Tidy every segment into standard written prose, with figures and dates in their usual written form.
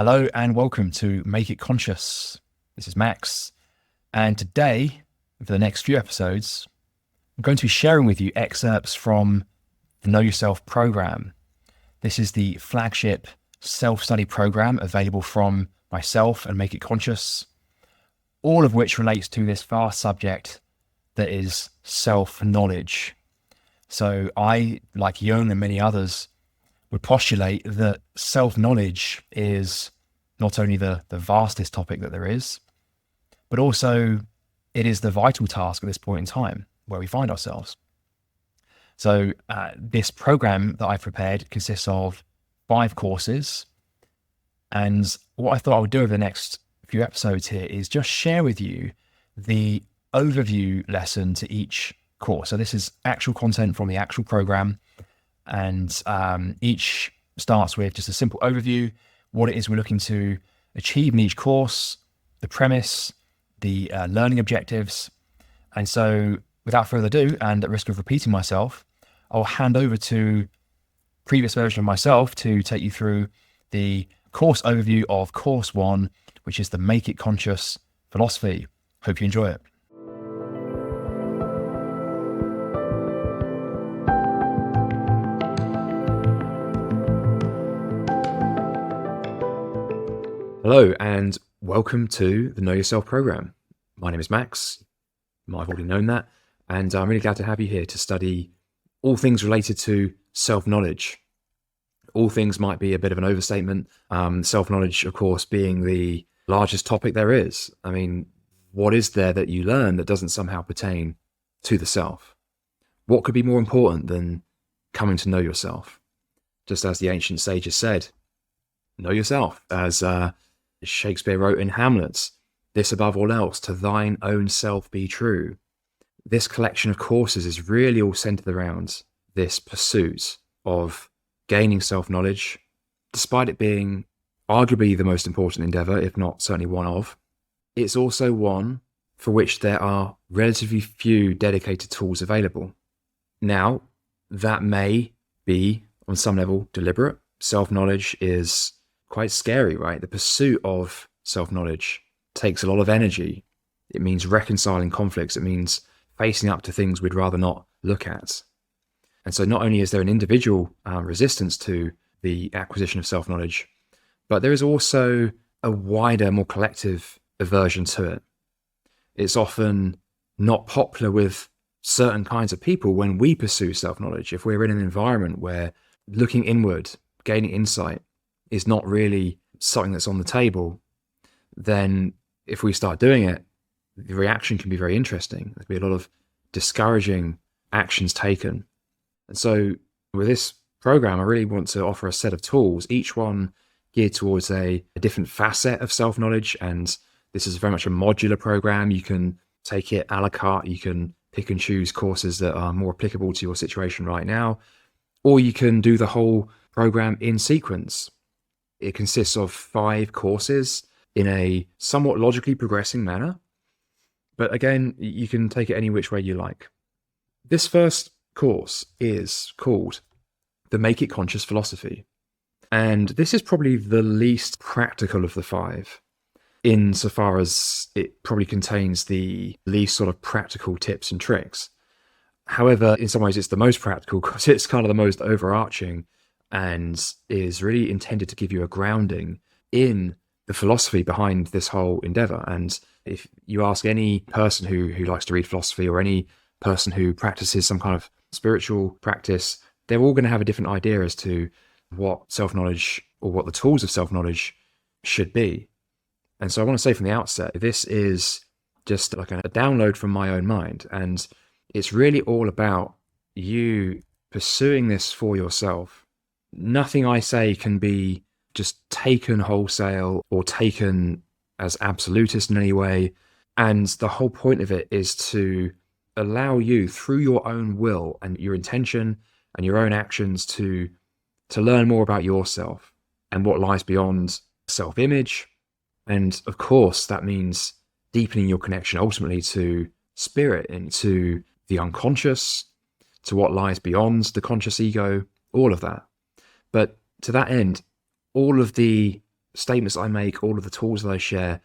Hello and welcome to Make It Conscious. This is Max, and today, for the next few episodes, I'm going to be sharing with you excerpts from the Know Yourself program. This is the flagship self-study program available from myself and Make It Conscious, all of which relates to this vast subject that is self-knowledge. So I, like Jung and many others, would postulate that self-knowledge is not only the vastest topic that there is, but also it is the vital task at this point in time where we find ourselves. So this program that I've prepared consists of 5 courses. And what I thought I would do over the next few episodes here is just share with you the overview lesson to each course. So this is actual content from the actual program. And each starts with just a simple overview, what it is we're looking to achieve in each course, the premise, the learning objectives. And so without further ado, and at risk of repeating myself, I'll hand over to previous version of myself to take you through the course overview of course 1, which is the Make It Conscious philosophy. Hope you enjoy it. Hello and welcome to the Know Yourself program. My name is Max. You might have already known that. And I'm really glad to have you here to study all things related to self-knowledge. All things might be a bit of an overstatement. Self-knowledge, of course, being the largest topic there is. I mean, what is there that you learn that doesn't somehow pertain to the self? What could be more important than coming to know yourself? Just as the ancient sages said, know yourself. As Shakespeare wrote in Hamlet, this above all else, to thine own self be true. This collection of courses is really all centered around this pursuit of gaining self-knowledge, despite it being arguably the most important endeavor, if not certainly one of. It's also one for which there are relatively few dedicated tools available. Now, that may be, on some level, deliberate. Self-knowledge is quite scary, right? The pursuit of self-knowledge takes a lot of energy. It means reconciling conflicts. It means facing up to things we'd rather not look at. And so not only is there an individual resistance to the acquisition of self-knowledge, but there is also a wider, more collective aversion to it. It's often not popular with certain kinds of people when we pursue self-knowledge. If we're in an environment where looking inward, gaining insight, is not really something that's on the table, then if we start doing it, the reaction can be very interesting. There'll be a lot of discouraging actions taken. And so with this program, I really want to offer a set of tools, each one geared towards a different facet of self-knowledge. And this is very much a modular program. You can take it a la carte. You can pick and choose courses that are more applicable to your situation right now, or you can do the whole program in sequence. It consists of 5 courses in a somewhat logically progressing manner. But again, you can take it any which way you like. This first course is called the Make It Conscious philosophy. And this is probably the least practical of the 5, insofar as it probably contains the least sort of practical tips and tricks. However, in some ways, it's the most practical because it's kind of the most overarching and is really intended to give you a grounding in the philosophy behind this whole endeavor. And if you ask any person who likes to read philosophy, or any person who practices some kind of spiritual practice, they're all going to have a different idea as to what self-knowledge or what the tools of self-knowledge should be. And so I want to say from the outset, this is just like a download from my own mind. And it's really all about you pursuing this for yourself. Nothing I say can be just taken wholesale or taken as absolutist in any way. And the whole point of it is to allow you, through your own will and your intention and your own actions, to learn more about yourself and what lies beyond self-image. And of course, that means deepening your connection ultimately to spirit, into the unconscious, to what lies beyond the conscious ego, all of that. But to that end, all of the statements I make, all of the tools that I share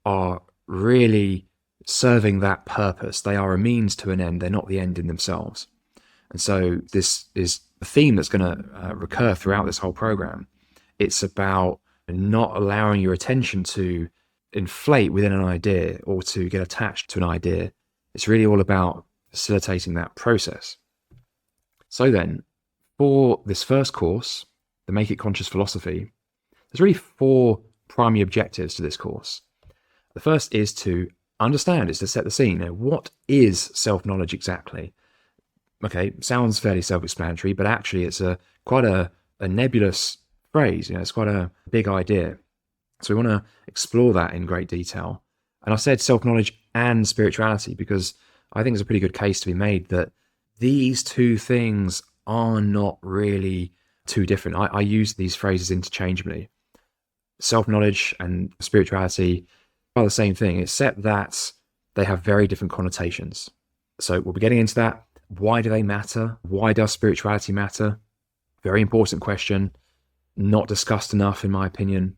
are really serving that purpose. They are a means to an end. They're not the end in themselves. And so this is a theme that's going to recur throughout this whole program. It's about not allowing your attention to inflate within an idea or to get attached to an idea. It's really all about facilitating that process. So then, for this first course, the Make It Conscious Philosophy, there's really 4 primary objectives to this course. The first is to understand, is to set the scene. What is self-knowledge exactly? Okay, sounds fairly self-explanatory, but actually it's quite a nebulous phrase. It's quite a big idea. So we want to explore that in great detail. And I said self-knowledge and spirituality because I think there's a pretty good case to be made that these 2 things are not really too different. I use these phrases interchangeably. Self-knowledge and spirituality are the same thing, except that they have very different connotations. So we'll be getting into that. Why do they matter? Why does spirituality matter? Very important question. Not discussed enough, in my opinion.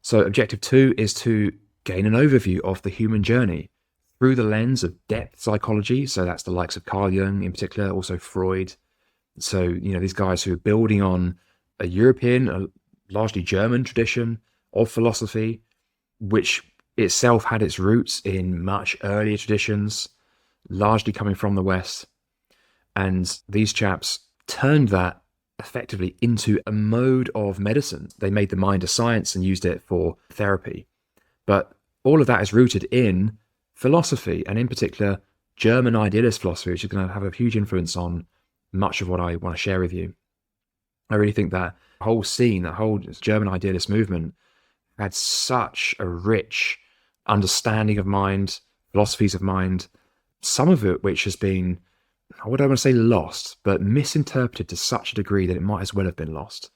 So objective 2 is to gain an overview of the human journey through the lens of depth psychology. So that's the likes of Carl Jung in particular, also Freud. So, these guys who are building on a European, a largely German tradition of philosophy, which itself had its roots in much earlier traditions, largely coming from the West. And these chaps turned that effectively into a mode of medicine. They made the mind a science and used it for therapy. But all of that is rooted in philosophy, and in particular, German idealist philosophy, which is going to have a huge influence on much of what I want to share with you. I really think that whole scene, that whole German idealist movement had such a rich understanding of mind, philosophies of mind, some of it which has been, I don't want to say lost, but misinterpreted to such a degree that it might as well have been lost,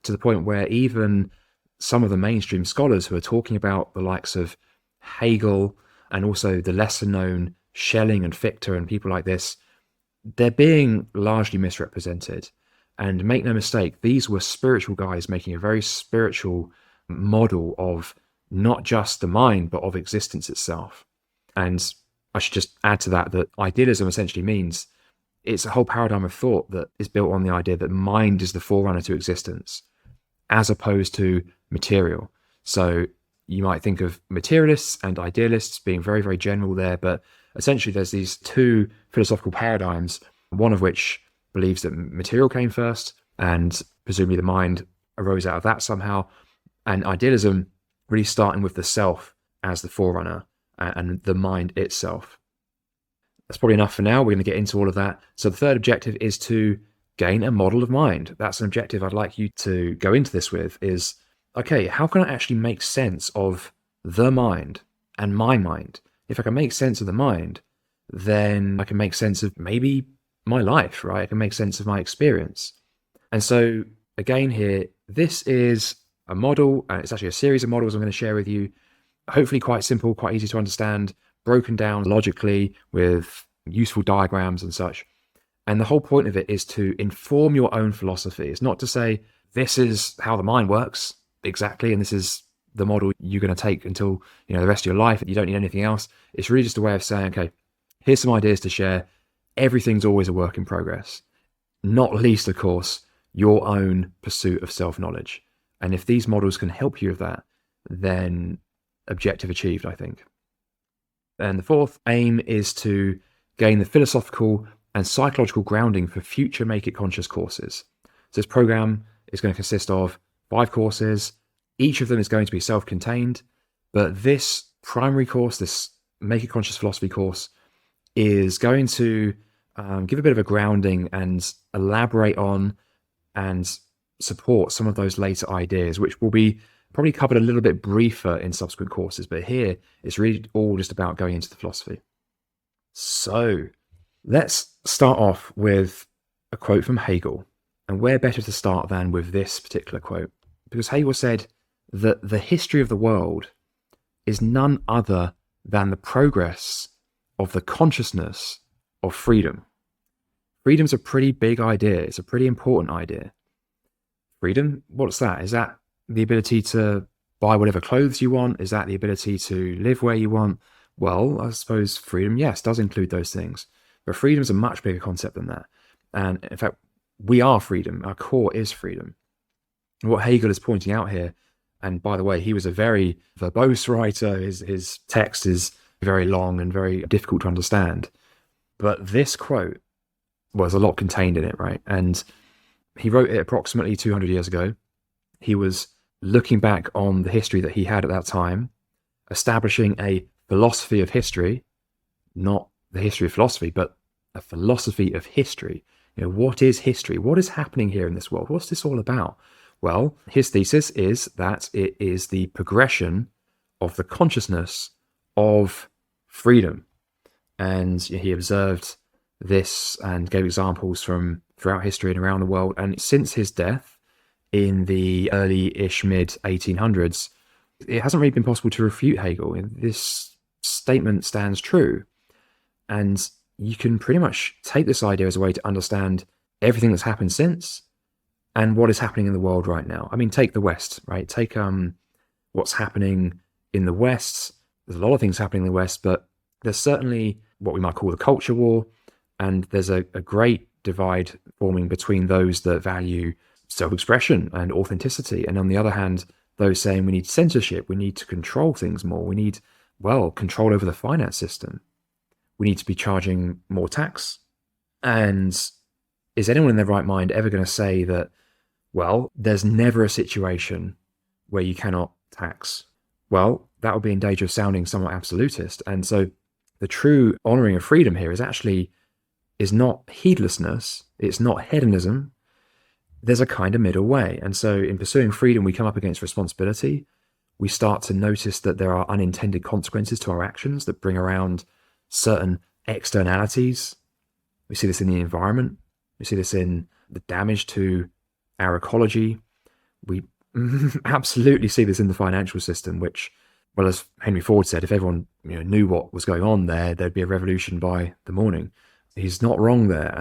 to the point where even some of the mainstream scholars who are talking about the likes of Hegel and also the lesser known Schelling and Fichte and people like this, they're being largely misrepresented. And make no mistake, these were spiritual guys making a very spiritual model of not just the mind, but of existence itself. And I should just add to that idealism essentially means it's a whole paradigm of thought that is built on the idea that mind is the forerunner to existence, as opposed to material. So you might think of materialists and idealists being very, very general there, but essentially there's these 2 philosophical paradigms, one of which believes that material came first, and presumably the mind arose out of that somehow, and idealism really starting with the self as the forerunner and the mind itself. That's probably enough for now. We're going to get into all of that. So the third objective is to gain a model of mind. That's an objective I'd like you to go into this with is, okay, how can I actually make sense of the mind and my mind? If I can make sense of the mind, then I can make sense of maybe my life, right? I can make sense of my experience. And so again here, this is a model, and it's actually a series of models I'm going to share with you. Hopefully quite simple, quite easy to understand, broken down logically with useful diagrams and such. And the whole point of it is to inform your own philosophy. It's not to say, this is how the mind works exactly, and this is the model you're going to take until the rest of your life, and you don't need anything else. It's really just a way of saying, okay, here's some ideas to share. Everything's always a work in progress. Not least, of course, your own pursuit of self-knowledge. And if these models can help you with that, then objective achieved, I think. And the fourth aim is to gain the philosophical and psychological grounding for future Make It Conscious courses. So this program is going to consist of 5 courses. Each of them is going to be self-contained, but this primary course, this Make It Conscious philosophy course, is going to give a bit of a grounding and elaborate on and support some of those later ideas, which will be probably covered a little bit briefer in subsequent courses. But here, it's really all just about going into the philosophy. So let's start off with a quote from Hegel. And where better to start than with this particular quote? Because Hegel said that the history of the world is none other than the progress of the consciousness of freedom. Freedom's a pretty big idea. It's a pretty important idea. Freedom, what's that? Is that the ability to buy whatever clothes you want? Is that the ability to live where you want? Well, I suppose freedom, yes, does include those things. But freedom is a much bigger concept than that. And in fact, we are freedom. Our core is freedom. And what Hegel is pointing out here, and by the way, he was a very verbose writer. His text is very long and very difficult to understand. But this quote, well, there's a lot contained in it, right? And he wrote it approximately 200 years ago. He was looking back on the history that he had at that time, establishing a philosophy of history, not the history of philosophy, but a philosophy of history. What is history? What is happening here in this world? What's this all about? Well, his thesis is that it is the progression of the consciousness of freedom. And he observed this and gave examples from throughout history and around the world. And since his death in the early-ish mid-1800s, it hasn't really been possible to refute Hegel. This statement stands true. And you can pretty much take this idea as a way to understand everything that's happened since and what is happening in the world right now. I mean, take the West, right? Take what's happening in the West. There's a lot of things happening in the West, but there's certainly what we might call the culture war. And there's a great divide forming between those that value self-expression and authenticity. And on the other hand, those saying we need censorship, we need to control things more, we need, well, control over the finance system. We need to be charging more tax. And is anyone in their right mind ever going to say that, well, there's never a situation where you cannot tax? Well, that would be in danger of sounding somewhat absolutist. And so the true honoring of freedom here is not heedlessness, it's not hedonism. There's a kind of middle way. And so in pursuing freedom, we come up against responsibility. We start to notice that there are unintended consequences to our actions that bring around certain externalities. We see this in the environment. We see this in the damage to our ecology. We absolutely see this in the financial system, which, well, as Henry Ford said, if everyone knew what was going on there, there'd be a revolution by the morning. He's not wrong there.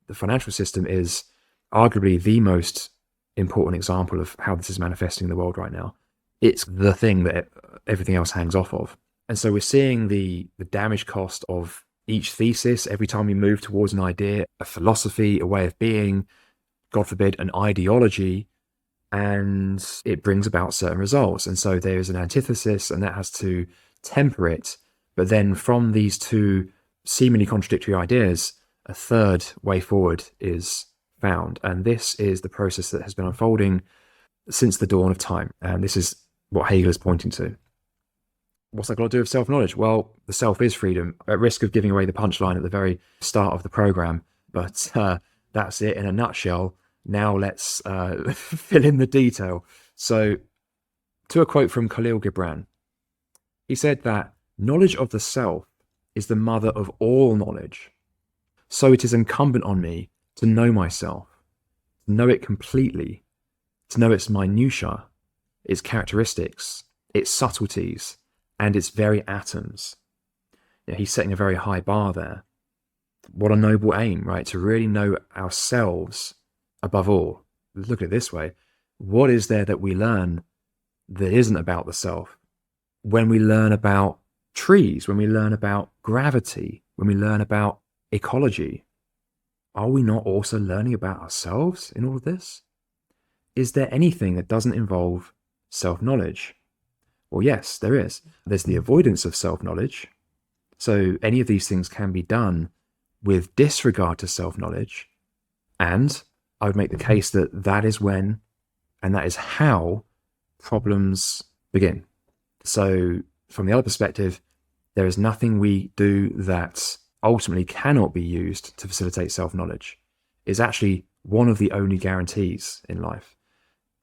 The financial system is arguably the most important example of how this is manifesting in the world right now. It's the thing that everything else hangs off of. And so we're seeing the damage cost of each thesis every time we move towards an idea, a philosophy, a way of being, God forbid, an ideology, and it brings about certain results. And so there's an antithesis, and that has to temper it. But then from these two seemingly contradictory ideas, a third way forward is found. And this is the process that has been unfolding since the dawn of time. And this is what Hegel is pointing to. What's that got to do with self-knowledge? Well, the self is freedom, at risk of giving away the punchline at the very start of the program. But that's it in a nutshell. Now let's fill in the detail. So, to a quote from Khalil Gibran, he said that knowledge of the self is the mother of all knowledge. So it is incumbent on me to know myself, to know it completely, to know its minutiae, its characteristics, its subtleties, and its very atoms. He's setting a very high bar there. What a noble aim, right? To really know ourselves above all. Look at it this way. What is there that we learn that isn't about the self? When we learn about trees, when we learn about gravity, when we learn about ecology, are we not also learning about ourselves in all of this? Is there anything that doesn't involve self-knowledge? Well, yes, there is. There's the avoidance of self-knowledge. So any of these things can be done with disregard to self-knowledge. And I would make the case that that is when, and that is how, problems begin. So from the other perspective, there is nothing we do that ultimately cannot be used to facilitate self-knowledge. It's actually one of the only guarantees in life.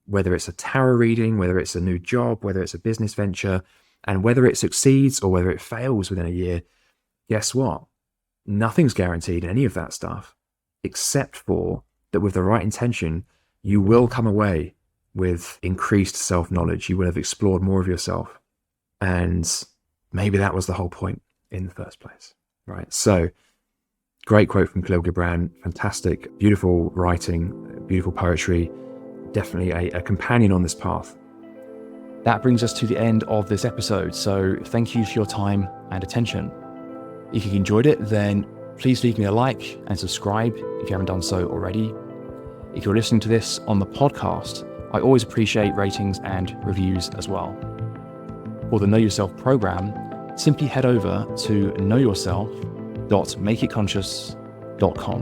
Whether it's a tarot reading, whether it's a new job, whether it's a business venture, and whether it succeeds or whether it fails within a year, guess what? Nothing's guaranteed in any of that stuff, except for that with the right intention, you will come away with increased self-knowledge. You will have explored more of yourself. And maybe that was the whole point in the first place, right? So, great quote from Khalil Gibran, fantastic, beautiful writing, beautiful poetry, definitely a companion on this path. That brings us to the end of this episode, so thank you for your time and attention. If you enjoyed it, then please leave me a like and subscribe if you haven't done so already. If you're listening to this on the podcast, I always appreciate ratings and reviews as well. For the Know Yourself program, simply head over to knowyourself.makeitconscious.com,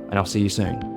and I'll see you soon.